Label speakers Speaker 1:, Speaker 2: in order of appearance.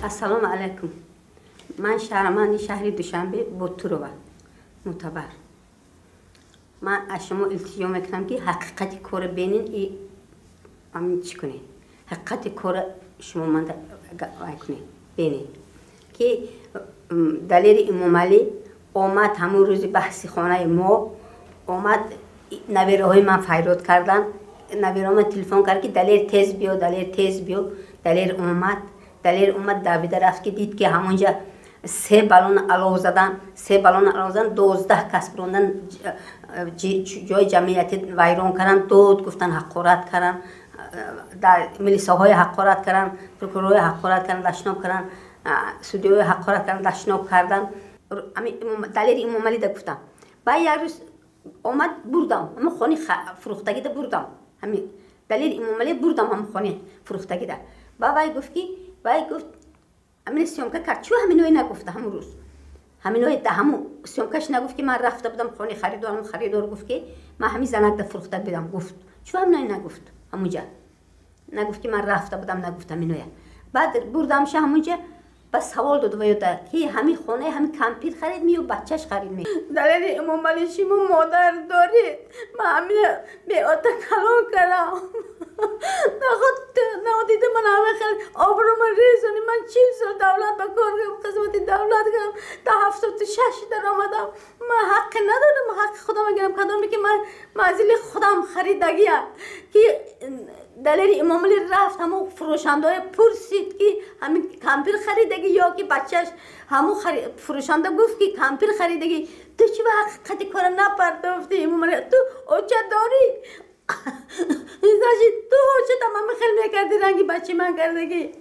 Speaker 1: السلام علیکم. من شهرمند شهر دوشنبه بوترو معتبر. من از شما التجا میکنم که حقیقت کار بینین همین چی کنین. حقیقت کار شما من کنین بینین که دلیل امام علی آمد همون روز بحثی خانه ما آمد نویره های من فیراد کردن. نویره من تلفن کرد که دلیل تیز بیا دلیل اومد دویده رفت که دید که همونجا 3 بالون علاو زدن 12 کس بروندن جای جمعیت ویران کردن دود گفتن حقارت کردن در ملیساهای حقارت کردن پروکورور حقارت کردن دشنام کردن سودیوی حقارت کردن دشنام کردن دلیل امام علی ده گفتم. بعد یک روز آمد بردم همه خانه فروختگی ده بردم همین دلیل امام علی بردم هم خانه فروختگی ده. وای گفت همین سیامکه کرد چون همینوی نگفته همون روز همینوی ده همون سیامکش نگفت که من رفته بودم خانه خریدار گفت که من همین زنک ده فروخته بدم گفت چون همینوی نگفت همونجا نگفت که من رفته بودم نگفت همینوی. بعد بردمش همونجا بس سوال داد ویاده که همین خانه همین کمپیر خرید می و بچهش خرید می دلیل امام علی شما مادر دارید من همین به آتا کلان کردم نخواد دیده من همه خیلی آبرو من ریزونی من 40 سال دولت با کار کردم خدمت دولت کردم تا 76 در آمدم من حق ندارم حق خودم گرم کدامی که من منزل خودم خریدگیم که دلیل امام علی رفت همون فروشنده پرسید که همین کمپیر خریدگی یا که بچهش همون فروشنده گفت که کمپیر خریدگی تو چی به حقیقت کار نپرداختی امام علی تو اوچه داری تو اوچه تمام خیلی میکردی رنگی بچه من کردگی